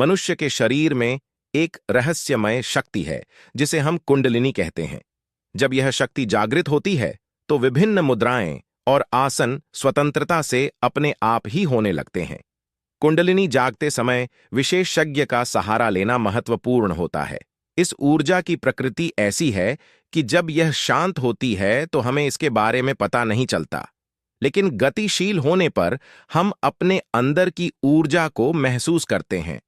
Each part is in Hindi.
मनुष्य के शरीर में एक रहस्यमय शक्ति है जिसे हम कुंडलिनी कहते हैं। जब यह शक्ति जागृत होती है तो विभिन्न मुद्राएं और आसन स्वतंत्रता से अपने आप ही होने लगते हैं। कुंडलिनी जागते समय विशेषज्ञ का सहारा लेना महत्वपूर्ण होता है। इस ऊर्जा की प्रकृति ऐसी है कि जब यह शांत होती है तो हमें इसके बारे में पता नहीं चलता, लेकिन गतिशील होने पर हम अपने अंदर की ऊर्जा को महसूस करते हैं।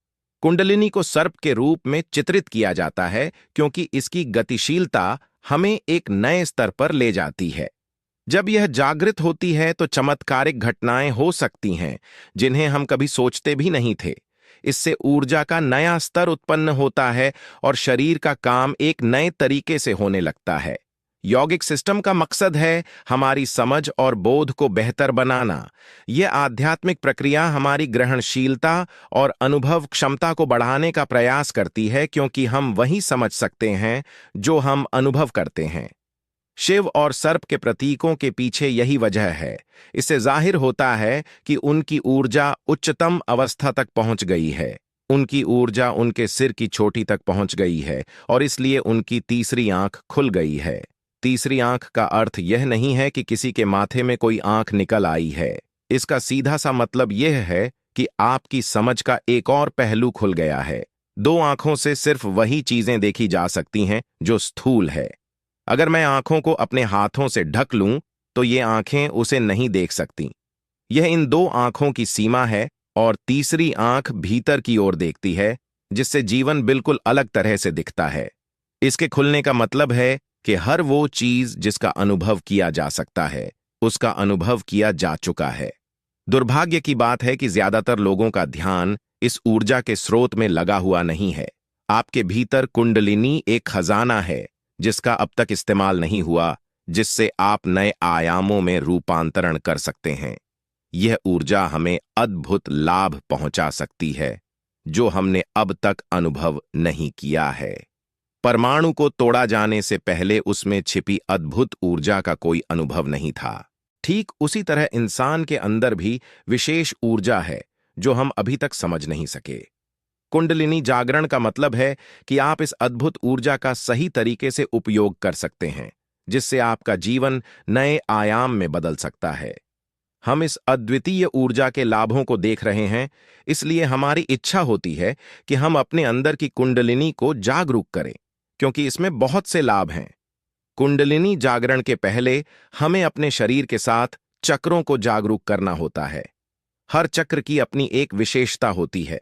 कुंडलिनी को सर्प के रूप में चित्रित किया जाता है क्योंकि इसकी गतिशीलता हमें एक नए स्तर पर ले जाती है। जब यह जागृत होती है तो चमत्कारिक घटनाएं हो सकती हैं जिन्हें हम कभी सोचते भी नहीं थे। इससे ऊर्जा का नया स्तर उत्पन्न होता है और शरीर का काम एक नए तरीके से होने लगता है। यौगिक सिस्टम का मकसद है हमारी समझ और बोध को बेहतर बनाना। यह आध्यात्मिक प्रक्रिया हमारी ग्रहणशीलता और अनुभव क्षमता को बढ़ाने का प्रयास करती है क्योंकि हम वही समझ सकते हैं जो हम अनुभव करते हैं। शिव और सर्प के प्रतीकों के पीछे यही वजह है। इससे जाहिर होता है कि उनकी ऊर्जा उच्चतम अवस्था तक पहुंच गई है। उनकी ऊर्जा उनके सिर की चोटी तक पहुंच गई है और इसलिए उनकी तीसरी आंख खुल गई है। तीसरी आंख का अर्थ यह नहीं है कि किसी के माथे में कोई आंख निकल आई है। इसका सीधा सा मतलब यह है कि आपकी समझ का एक और पहलू खुल गया है। दो आंखों से सिर्फ वही चीजें देखी जा सकती हैं जो स्थूल है। अगर मैं आंखों को अपने हाथों से ढक लूं तो ये आंखें उसे नहीं देख सकती। यह इन दो आंखों की सीमा है और तीसरी आंख भीतर की ओर देखती है, जिससे जीवन बिल्कुल अलग तरह से दिखता है। इसके खुलने का मतलब है कि हर वो चीज जिसका अनुभव किया जा सकता है उसका अनुभव किया जा चुका है। दुर्भाग्य की बात है कि ज्यादातर लोगों का ध्यान इस ऊर्जा के स्रोत में लगा हुआ नहीं है। आपके भीतर कुंडलिनी एक खजाना है जिसका अब तक इस्तेमाल नहीं हुआ, जिससे आप नए आयामों में रूपांतरण कर सकते हैं। यह ऊर्जा हमें अद्भुत लाभ पहुंचा सकती है जो हमने अब तक अनुभव नहीं किया है। परमाणु को तोड़ा जाने से पहले उसमें छिपी अद्भुत ऊर्जा का कोई अनुभव नहीं था। ठीक उसी तरह इंसान के अंदर भी विशेष ऊर्जा है जो हम अभी तक समझ नहीं सके। कुंडलिनी जागरण का मतलब है कि आप इस अद्भुत ऊर्जा का सही तरीके से उपयोग कर सकते हैं, जिससे आपका जीवन नए आयाम में बदल सकता है। हम इस अद्वितीय ऊर्जा के लाभों को देख रहे हैं, इसलिए हमारी इच्छा होती है कि हम अपने अंदर की कुंडलिनी को जागरूक करें, क्योंकि इसमें बहुत से लाभ हैं। कुंडलिनी जागरण के पहले हमें अपने शरीर के साथ चक्रों को जागरूक करना होता है। हर चक्र की अपनी एक विशेषता होती है।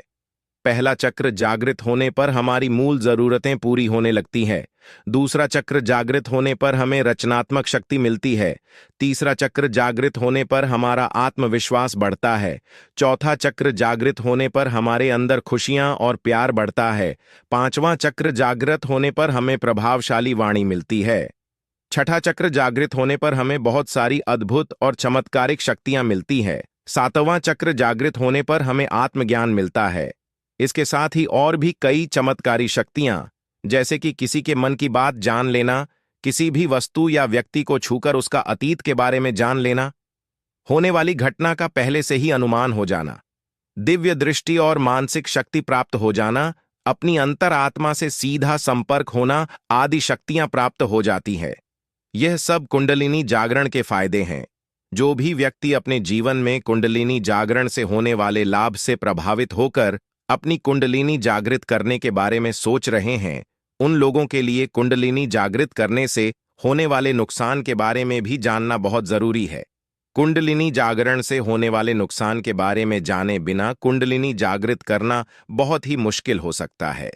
पहला चक्र जागृत होने पर हमारी मूल जरूरतें पूरी होने लगती हैं। दूसरा चक्र जागृत होने पर हमें रचनात्मक शक्ति मिलती है। तीसरा चक्र जागृत होने पर हमारा आत्मविश्वास बढ़ता है। चौथा चक्र जागृत होने पर हमारे अंदर खुशियां और प्यार बढ़ता है। पांचवां चक्र जागृत होने पर हमें प्रभावशाली वाणी मिलती है। छठा चक्र जागृत होने पर हमें बहुत सारी अद्भुत और चमत्कारिक शक्तियां मिलती है। सातवां चक्र जागृत होने पर हमें आत्मज्ञान मिलता है। इसके साथ ही और भी कई चमत्कारी शक्तियां, जैसे कि किसी के मन की बात जान लेना, किसी भी वस्तु या व्यक्ति को छूकर उसका अतीत के बारे में जान लेना, होने वाली घटना का पहले से ही अनुमान हो जाना, दिव्य दृष्टि और मानसिक शक्ति प्राप्त हो जाना, अपनी अंतरात्मा से सीधा संपर्क होना आदि शक्तियां प्राप्त हो जाती है। यह सब कुंडलिनी जागरण के फायदे हैं। जो भी व्यक्ति अपने जीवन में कुंडलिनी जागरण से होने वाले लाभ से प्रभावित होकर अपनी कुंडलिनी जागृत करने के बारे में सोच रहे हैं, उन लोगों के लिए कुंडलिनी जागृत करने से होने वाले नुकसान के बारे में भी जानना बहुत जरूरी है। कुंडलिनी जागरण से होने वाले नुकसान के बारे में जाने बिना कुंडलिनी जागृत करना बहुत ही मुश्किल हो सकता है।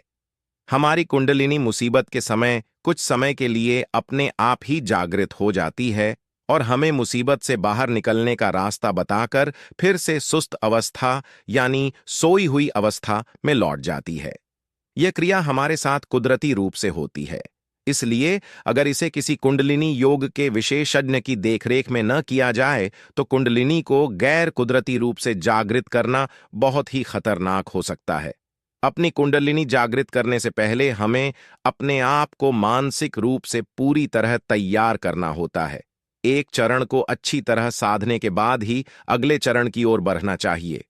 हमारी कुंडलिनी मुसीबत के समय कुछ समय के लिए अपने आप ही जागृत हो जाती है और हमें मुसीबत से बाहर निकलने का रास्ता बताकर फिर से सुस्त अवस्था यानी सोई हुई अवस्था में लौट जाती है। यह क्रिया हमारे साथ कुदरती रूप से होती है, इसलिए अगर इसे किसी कुंडलिनी योग के विशेषज्ञ की देखरेख में न किया जाए तो कुंडलिनी को गैर कुदरती रूप से जागृत करना बहुत ही खतरनाक हो सकता है। अपनी कुंडलिनी जागृत करने से पहले हमें अपने आप को मानसिक रूप से पूरी तरह तैयार करना होता है। एक चरण को अच्छी तरह साधने के बाद ही अगले चरण की ओर बढ़ना चाहिए।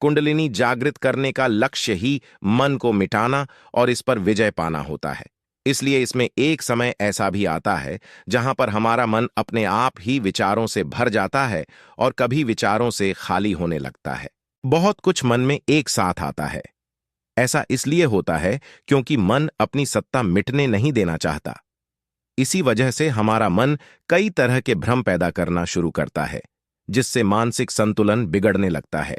कुंडलिनी जागृत करने का लक्ष्य ही मन को मिटाना और इस पर विजय पाना होता है। इसलिए इसमें एक समय ऐसा भी आता है जहां पर हमारा मन अपने आप ही विचारों से भर जाता है और कभी विचारों से खाली होने लगता है। बहुत कुछ मन में एक साथ आता है। ऐसा इसलिए होता है क्योंकि मन अपनी सत्ता मिटने नहीं देना चाहता। इसी वजह से हमारा मन कई तरह के भ्रम पैदा करना शुरू करता है, जिससे मानसिक संतुलन बिगड़ने लगता है।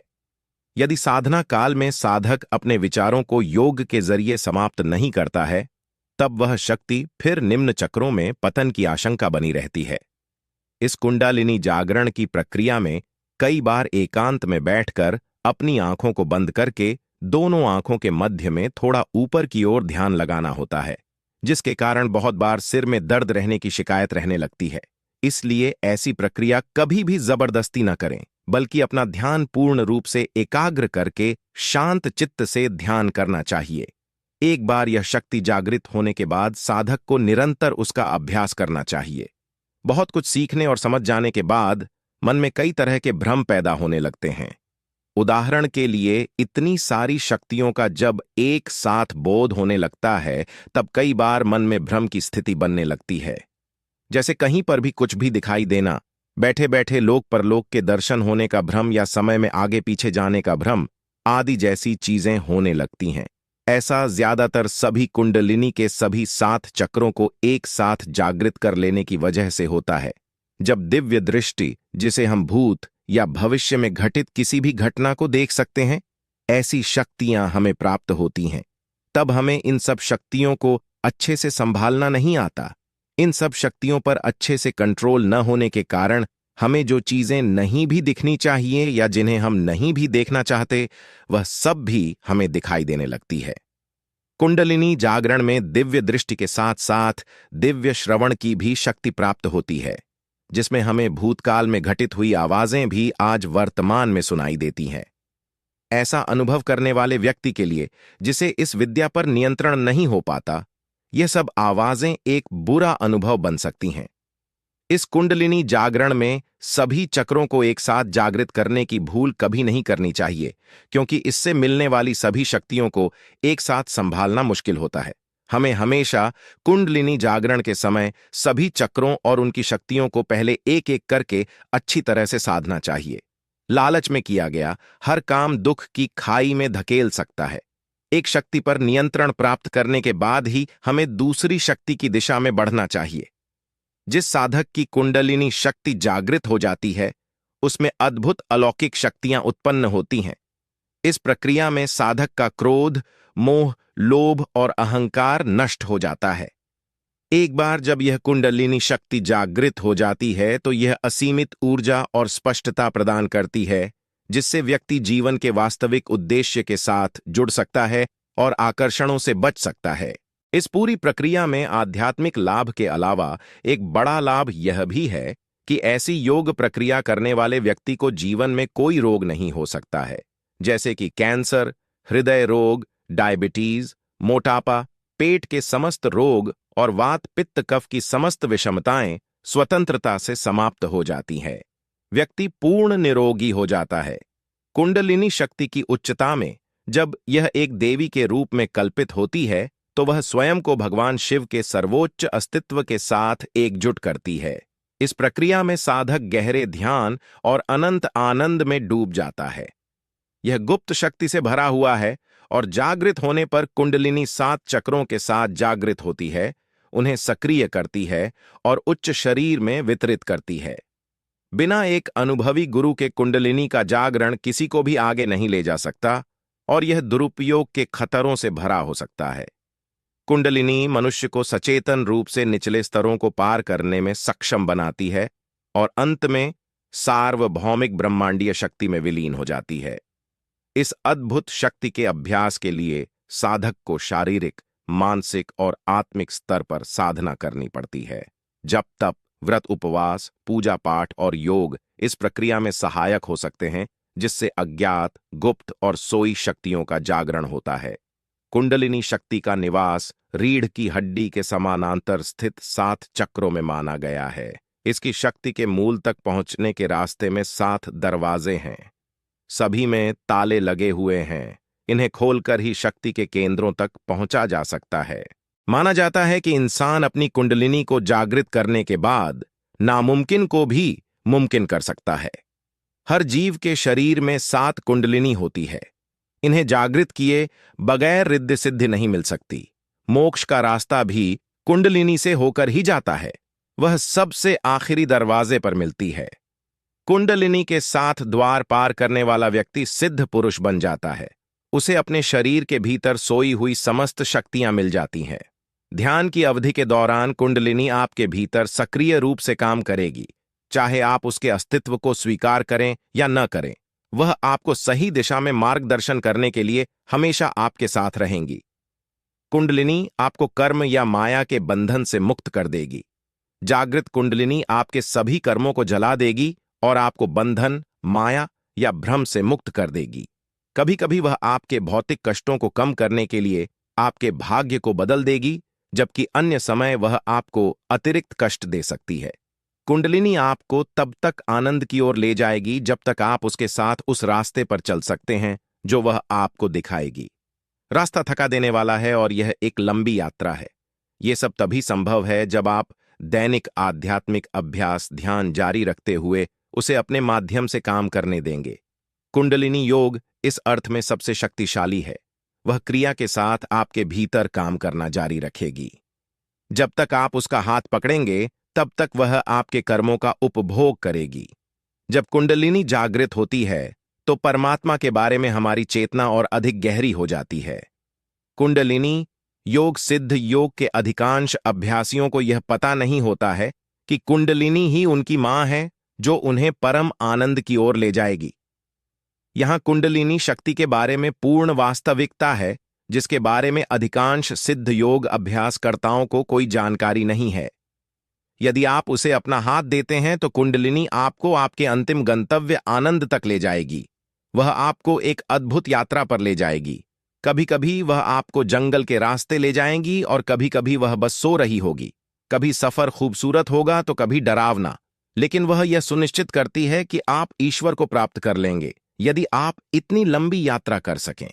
यदि साधना काल में साधक अपने विचारों को योग के जरिए समाप्त नहीं करता है, तब वह शक्ति फिर निम्न चक्रों में पतन की आशंका बनी रहती है। इस कुंडलिनी जागरण की प्रक्रिया में कई बार एकांत में बैठकर अपनी आंखों को बंद करके दोनों आंखों के मध्य में थोड़ा ऊपर की ओर ध्यान लगाना होता है, जिसके कारण बहुत बार सिर में दर्द रहने की शिकायत रहने लगती है। इसलिए ऐसी प्रक्रिया कभी भी जबरदस्ती न करें, बल्कि अपना ध्यान पूर्ण रूप से एकाग्र करके शांत चित्त से ध्यान करना चाहिए। एक बार यह शक्ति जागृत होने के बाद साधक को निरंतर उसका अभ्यास करना चाहिए। बहुत कुछ सीखने और समझ जाने के बाद मन में कई तरह के भ्रम पैदा होने लगते हैं। उदाहरण के लिए, इतनी सारी शक्तियों का जब एक साथ बोध होने लगता है, तब कई बार मन में भ्रम की स्थिति बनने लगती है। जैसे कहीं पर भी कुछ भी दिखाई देना, बैठे बैठे लोक परलोक के दर्शन होने का भ्रम या समय में आगे पीछे जाने का भ्रम आदि जैसी चीजें होने लगती हैं। ऐसा ज्यादातर सभी कुंडलिनी के सभी 7 चक्रों को एक साथ जागृत कर लेने की वजह से होता है। जब दिव्य दृष्टि, जिसे हम भूत या भविष्य में घटित किसी भी घटना को देख सकते हैं, ऐसी शक्तियां हमें प्राप्त होती हैं, तब हमें इन सब शक्तियों को अच्छे से संभालना नहीं आता। इन सब शक्तियों पर अच्छे से कंट्रोल न होने के कारण हमें जो चीजें नहीं भी दिखनी चाहिए या जिन्हें हम नहीं भी देखना चाहते, वह सब भी हमें दिखाई देने लगती है। कुंडलिनी जागरण में दिव्य दृष्टि के साथ साथ दिव्य श्रवण की भी शक्ति प्राप्त होती है, जिसमें हमें भूतकाल में घटित हुई आवाजें भी आज वर्तमान में सुनाई देती हैं। ऐसा अनुभव करने वाले व्यक्ति के लिए, जिसे इस विद्या पर नियंत्रण नहीं हो पाता, यह सब आवाजें एक बुरा अनुभव बन सकती हैं। इस कुंडलिनी जागरण में सभी चक्रों को एक साथ जागृत करने की भूल कभी नहीं करनी चाहिए, क्योंकि इससे मिलने वाली सभी शक्तियों को एक साथ संभालना मुश्किल होता है। हमें हमेशा कुंडलिनी जागरण के समय सभी चक्रों और उनकी शक्तियों को पहले एक एक करके अच्छी तरह से साधना चाहिए। लालच में किया गया हर काम दुख की खाई में धकेल सकता है। एक शक्ति पर नियंत्रण प्राप्त करने के बाद ही हमें दूसरी शक्ति की दिशा में बढ़ना चाहिए। जिस साधक की कुंडलिनी शक्ति जागृत हो जाती है, उसमें अद्भुत अलौकिक शक्तियां उत्पन्न होती हैं। इस प्रक्रिया में साधक का क्रोध, मोह, लोभ और अहंकार नष्ट हो जाता है। एक बार जब यह कुंडलिनी शक्ति जागृत हो जाती है, तो यह असीमित ऊर्जा और स्पष्टता प्रदान करती है, जिससे व्यक्ति जीवन के वास्तविक उद्देश्य के साथ जुड़ सकता है और आकर्षणों से बच सकता है। इस पूरी प्रक्रिया में आध्यात्मिक लाभ के अलावा एक बड़ा लाभ यह भी है कि ऐसी योग प्रक्रिया करने वाले व्यक्ति को जीवन में कोई रोग नहीं हो सकता है, जैसे कि कैंसर, हृदय रोग, डायबिटीज, मोटापा, पेट के समस्त रोग और वात पित्त कफ की समस्त विषमताएं स्वतंत्रता से समाप्त हो जाती है। व्यक्ति पूर्ण निरोगी हो जाता है। कुंडलिनी शक्ति की उच्चता में जब यह एक देवी के रूप में कल्पित होती है, तो वह स्वयं को भगवान शिव के सर्वोच्च अस्तित्व के साथ एकजुट करती है। इस प्रक्रिया में साधक गहरे ध्यान और अनंत आनंद में डूब जाता है। यह गुप्त शक्ति से भरा हुआ है और जागृत होने पर कुंडलिनी 7 चक्रों के साथ जागृत होती है, उन्हें सक्रिय करती है और उच्च शरीर में वितरित करती है। बिना एक अनुभवी गुरु के कुंडलिनी का जागरण किसी को भी आगे नहीं ले जा सकता और यह दुरुपयोग के खतरों से भरा हो सकता है। कुंडलिनी मनुष्य को सचेतन रूप से निचले स्तरों को पार करने में सक्षम बनाती है और अंत में सार्वभौमिक ब्रह्मांडीय शक्ति में विलीन हो जाती है। इस अद्भुत शक्ति के अभ्यास के लिए साधक को शारीरिक, मानसिक और आत्मिक स्तर पर साधना करनी पड़ती है। जप तप, व्रत उपवास, पूजा पाठ और योग इस प्रक्रिया में सहायक हो सकते हैं, जिससे अज्ञात, गुप्त और सोई शक्तियों का जागरण होता है। कुंडलिनी शक्ति का निवास रीढ़ की हड्डी के समानांतर स्थित 7 चक्रों में माना गया है। इसकी शक्ति के मूल तक पहुंचने के रास्ते में 7 दरवाजे हैं। सभी में ताले लगे हुए हैं। इन्हें खोलकर ही शक्ति के केंद्रों तक पहुंचा जा सकता है। माना जाता है कि इंसान अपनी कुंडलिनी को जागृत करने के बाद नामुमकिन को भी मुमकिन कर सकता है। हर जीव के शरीर में 7 कुंडलिनी होती है। इन्हें जागृत किए बगैर रिद्धि सिद्धि नहीं मिल सकती। मोक्ष का रास्ता भी कुंडलिनी से होकर ही जाता है। वह सबसे आखिरी दरवाजे पर मिलती है। कुंडलिनी के 7 द्वार पार करने वाला व्यक्ति सिद्ध पुरुष बन जाता है। उसे अपने शरीर के भीतर सोई हुई समस्त शक्तियां मिल जाती हैं। ध्यान की अवधि के दौरान कुंडलिनी आपके भीतर सक्रिय रूप से काम करेगी। चाहे आप उसके अस्तित्व को स्वीकार करें या न करें, वह आपको सही दिशा में मार्गदर्शन करने के लिए हमेशा आपके साथ रहेंगी। कुंडलिनी आपको कर्म या माया के बंधन से मुक्त कर देगी। जागृत कुंडलिनी आपके सभी कर्मों को जला देगी और आपको बंधन, माया या भ्रम से मुक्त कर देगी। कभी कभी वह आपके भौतिक कष्टों को कम करने के लिए आपके भाग्य को बदल देगी, जबकि अन्य समय वह आपको अतिरिक्त कष्ट दे सकती है। कुंडलिनी आपको तब तक आनंद की ओर ले जाएगी जब तक आप उसके साथ उस रास्ते पर चल सकते हैं जो वह आपको दिखाएगी। रास्ता थका देने वाला है और यह एक लंबी यात्रा है। यह सब तभी संभव है जब आप दैनिक आध्यात्मिक अभ्यास, ध्यान जारी रखते हुए उसे अपने माध्यम से काम करने देंगे। कुंडलिनी योग इस अर्थ में सबसे शक्तिशाली है। वह क्रिया के साथ आपके भीतर काम करना जारी रखेगी। जब तक आप उसका हाथ पकड़ेंगे, तब तक वह आपके कर्मों का उपभोग करेगी। जब कुंडलिनी जागृत होती है, तो परमात्मा के बारे में हमारी चेतना और अधिक गहरी हो जाती है। कुंडलिनी योग सिद्ध योग के अधिकांश अभ्यासियों को यह पता नहीं होता है कि कुंडलिनी ही उनकी मां है जो उन्हें परम आनंद की ओर ले जाएगी। यहां कुंडलिनी शक्ति के बारे में पूर्ण वास्तविकता है, जिसके बारे में अधिकांश सिद्ध योग अभ्यासकर्ताओं को कोई जानकारी नहीं है। यदि आप उसे अपना हाथ देते हैं तो कुंडलिनी आपको आपके अंतिम गंतव्य आनंद तक ले जाएगी। वह आपको एक अद्भुत यात्रा पर ले जाएगी। कभी कभी वह आपको जंगल के रास्ते ले जाएंगी और कभी कभी वह बस सो रही होगी। कभी सफर खूबसूरत होगा तो कभी डरावना, लेकिन वह यह सुनिश्चित करती है कि आप ईश्वर को प्राप्त कर लेंगे, यदि आप इतनी लंबी यात्रा कर सकें।